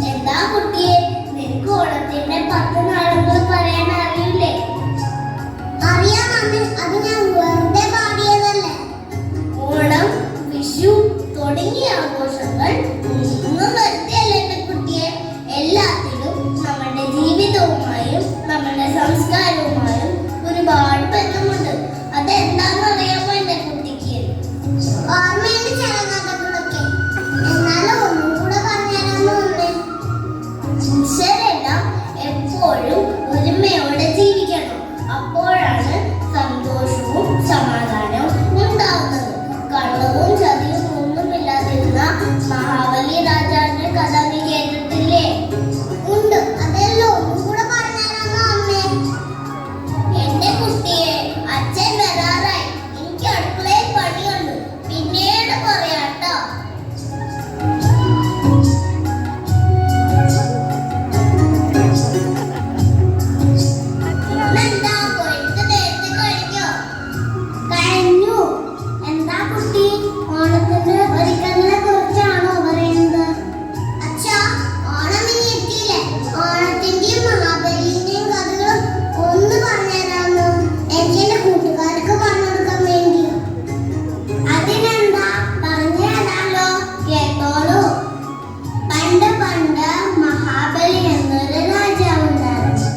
എന്താ കുട്ടിയെ, നിനക്ക് ഓണത്തിന്റെ 10 നാളുകൾ പറയാൻ അറിയില്ലേ? അറിയാം അമ്മേ, അത് ഞാൻ വെറുതെ പാടിയതല്ലേ. ഓണം, വിഷു തുടങ്ങിയ ആഘോഷങ്ങൾ ഒന്നും വെറുതെയല്ല എന്റെ കുട്ടിയെ. എല്ലാത്തിലും നമ്മുടെ ജീവിതവുമായും നമ്മുടെ സംസ്കാരവുമായും ഒരുപാട് ബന്ധമുണ്ട്. അതെന്താണെന്ന് അറിയാമോ എന്റെ കുട്ടിക്ക്? ഓർമ്മയുണ്ട് ചില കഥകളൊക്കെ, എന്നാലും ഒന്നും കൂടെ പറഞ്ഞുതരാമോ അമ്മേ? മനുഷ്യരെല്ലാം എപ്പോഴും ഒരുമയോടെ ജീവിക്കണം. അപ്പോഴാണ് സന്തോഷവും സമാധാനവും ഉണ്ടാവുന്നത്. കള്ളവും ചതിയും ഒന്നുമില്ലാതിരുന്ന മഹാബലി രാജാവിന്റെ കഥ നീ കേട്ടിട്ടില്ലേ? ഉണ്ട്. അതെല്ലാം ഒന്നും കൂടെ പറഞ്ഞുതരാമോ അമ്മേ? എന്റെ കുട്ടിയെ, അച്ഛൻ വരാറായി. എനിക്ക് അടുക്കളയിൽ പണിയുണ്ട്, പിന്നീട് പറയാട്ടോ. ഇന്നെന്താ കൊയ്ത്ത് നേരത്തെ കഴിഞ്ഞോ? കഴിഞ്ഞു. എന്താ കുട്ടി, ഓണത്തിന് ഒരുക്കങ്ങളെ കുറിച്ചാണോ പറയുന്നത്? അച്ഛാ, ഓണം ഇനി എത്തിയില്ലേ? ഓണത്തിന്റെയും മഹാബലിന്റെയും കഥകളും ഒന്ന് പറഞ്ഞുതരാമോ? എനിക്ക് എന്റെ കൂട്ടുകാർക്ക് പറഞ്ഞു കൊടുക്കാൻ വേണ്ടി. അതിനെന്താ, പറഞ്ഞുതരാലോ, കേട്ടോളൂ. പണ്ട് പണ്ട് മഹാബലി എന്നൊരു രാജാവുണ്ടായിരുന്നു.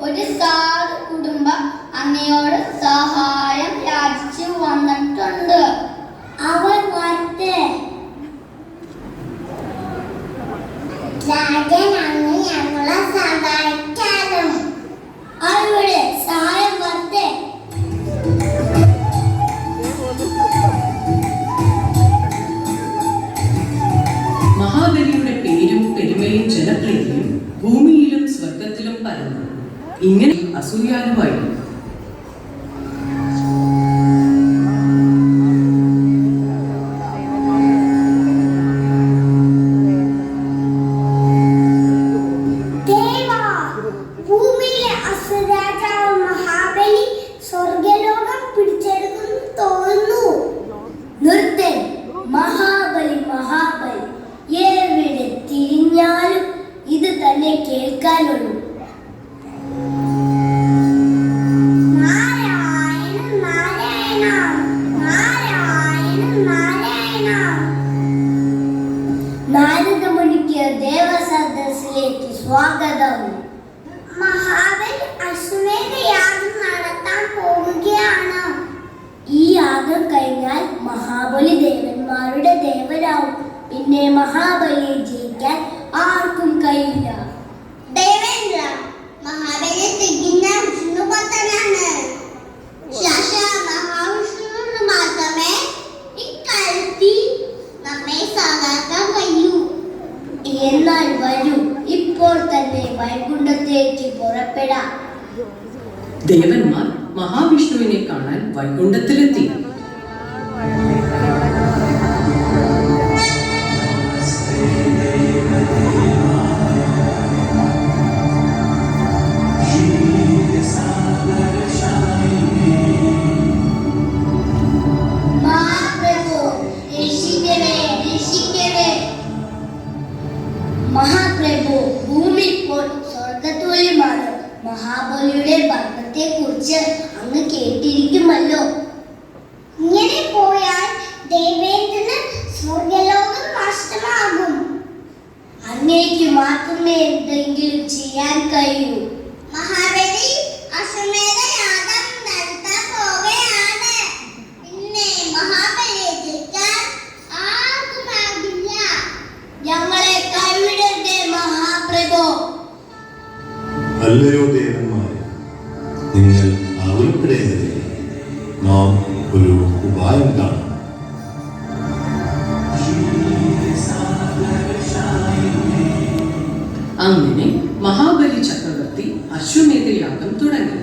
ഒരു സാധു കുടുംബം അങ്ങയോട് സഹായം യാചിച്ചു വന്നിട്ടുണ്ട്. അവർ വരട്ടെ. രാജൻ, അങ്ങ് ഞങ്ങളെ സഹായിക്കാനും. അവിടെ സഹായം വരട്ടെ. മഹാബലിയുടെ പേരും പെരുമയും ജനപ്രിയതയും ഭൂമിയിലും സ്വർഗത്തിലും പരന്നു. ഇങ്ങനെ അസൂയാലുമായി ഭൂമിയിലെ അസുരരാജാവ് മഹാബലി സ്വർഗലോകം പിടിച്ചെടുക്കുന്നു തോന്നുന്നു. നിർത്തൻ. മഹാബലി മഹാബലി, എവിടെ തിരിഞ്ഞാലും ഇത് തന്നെ കേൾക്കാനുള്ളൂ. നാരായണ നാരായണ നാരായണ നാരായണ. നാരദമുനിക്ക് ദേവസദസ്സിലേക്ക് സ്വാഗതം. മഹാബലി അശ്വമേധ യാഗം നടത്താൻ പോവുകയാണ്. ഈ യാഗം കഴിഞ്ഞാൽ മഹാബലി ദേവന്മാരുടെ ദേവനാവും. പിന്നെ മഹാബലിയെ ജയിക്കാൻ ആർക്കും കഴിയില്ല. ദേവേന്ദ്ര, മഹാബലി തികഞ്ഞ വിഷ്ണുഭക്തനാണ്. മഹാവിഷ്ണുവിന് മാത്രമേ ഇക്കാര്യത്തിൽ നമ്മെ സഹായിക്കാൻ കഴിയൂ. എന്നാൽ വരൂ, ഇപ്പോൾ തന്നെ വൈകുണ്ഠത്തേക്ക് പുറപ്പെടാം. ദേവന്മാർ മഹാവിഷ്ണുവിനെ കാണാൻ വൈകുണ്ഠത്തിലെത്തി. മഹാപ്രഭു, ഭൂമി ഇപ്പോൾ സ്വർഗതുല്യമാണ്. മഹാബലിയുടെ ഭരണത്തെ കുറിച്ച് അങ്ങ് കേട്ടിരിക്കുമല്ലോ. ഇങ്ങനെ പോയാൽ ദേവേന്ദ്രന് സ്വർഗലോകം നഷ്ടമാകും. അങ്ങേക്ക് മാത്രമേ എന്തെങ്കിലും ചെയ്യാൻ കഴിയൂ. മഹാബലി അശ്വമേധയാഗം നടത്താൻ പോവുകയാണ്. പിന്നെ മഹാബലിയെ ജയിക്കാൻ ആർക്കുമാകില്ല. ഞങ്ങളെ കൈവിടരുതേ മഹാപ്രഭു. അല്ലയോ ദേവന്മാരെ, നിങ്ങൾ ആകുലപ്പെടേണ്ടതില്ല. നാം ഒരു ഉപായം കാണും. അങ്ങനെ മഹാബലി ചക്രവർത്തി അശ്വമേധയാഗം തുടങ്ങി.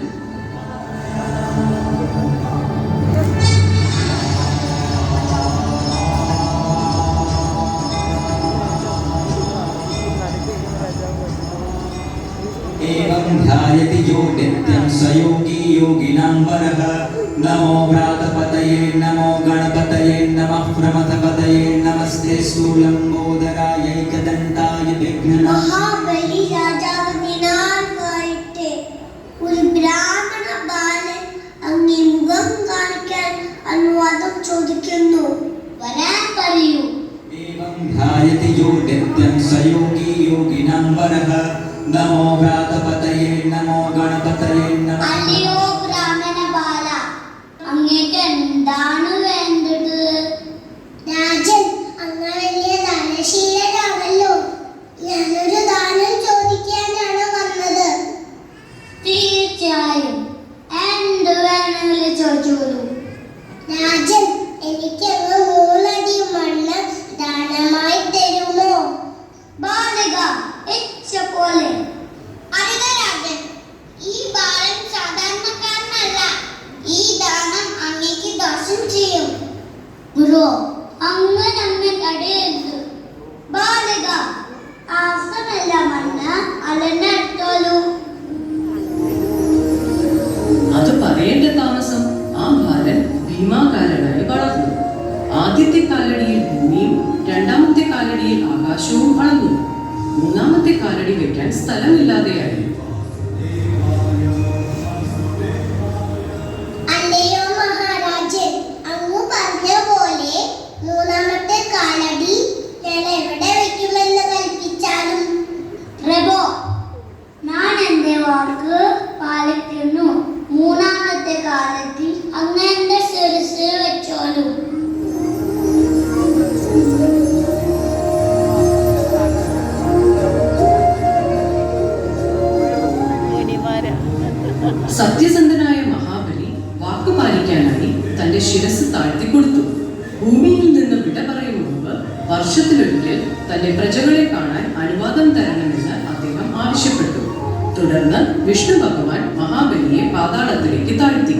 एवं ध्यायति यो नित्यं स योगी योगिनां वरः। नमो व्रातपतये नमो गणपतये नमः प्रमथपतये नमस्ते स्थूलंबोदरायैकदन्ताय विघ्ननाशाय। മഹാബലി രാജാവ് ദിനാൽക്കായിട്ട് ഒരു ബ്രാഹ്മണ ബാലൻ അങ്ങേ മുഖം കാണിക്കാൻ അനുവാദം ചോദിക്കുന്നു. വരാൻ പറയൂ. एवं ध्यायति यो नित्यं स योगी योगिनां वरः। नमो व्रातपतये नमो गणपतये नमः। അല്ലയോ ബ്രാഹ്മണ ബാല, അങ്ങേക്ക് എന്താണ് വേണ്ടത്? രാജൻ, അങ്ങ് വലിയ ദാനശീലനാണല്ലോ. ഞാനൊരു ദാനം ചോദിക്കാനാണ് വന്നത്. തീർച്ചയായും, എന്ത് വേണമെങ്കിലും ചോദിച്ചോളൂ. രാജൻ, എനിക്ക് അങ്ങ് 3 അടി മണ്ണ് ദാനമായി തരുമോ? ബാലക, ഇച്ഛ പോലെ. അരുത് രാജൻ, ഈ ബാലൻ സാധാരണക്കാരനല്ല. ഈ ദാനം അങ്ങേക്ക് ദോഷം ചെയ്യും. ഗുരു, അങ്ങ് നമ്മെ തടയരുത്. ബാലക, ആസമല്ല മണ്ണ് അലന്നെടുത്തോളൂ. അത് പറയേണ്ട താമസം ആ ബാലൻ ഭീമാകാരനായി വളർന്നു. ആദ്യത്തെ കാലടിയിൽ ഭൂമിയും രണ്ടാമത്തെ കാലടിയിൽ ആകാശവും അളന്നു. മൂന്നാമത്തെ കാലടി വെക്കാൻ സ്ഥലമില്ലാതെയായി. അല്ലയോ മഹാരാജൻ, അങ്ങ് പറഞ്ഞ പോലെ 3-ാമത്തെ കാലടി ഞാൻ എവിടെ വെക്കുമെന്ന് കൽപ്പിച്ചാലും? പ്രഭോ, ഞാൻ എന്റെ വാക്ക് പാലിക്കുന്നു. 3-ാമത്തെ കാലത്തിൽ അങ്ങ് എന്റെ ശിരസ് വെച്ചോളൂ. സത്യസന്ധനായ മഹാബലി വാക്കു പാലിക്കാനായി തന്റെ ശിരസ് താഴ്ത്തിക്കൊടുത്തു. ഭൂമിയിൽ നിന്ന് വിട പറയും മുമ്പ് വർഷത്തിലൊരിക്കൽ തന്റെ പ്രജകളെ കാണാൻ അനുവാദം തരണമെന്ന് അദ്ദേഹം ആവശ്യപ്പെട്ടു. തുടർന്ന് വിഷ്ണു ഭഗവാൻ മഹാബലിയെ പാതാളത്തിലേക്ക് താഴ്ത്തി.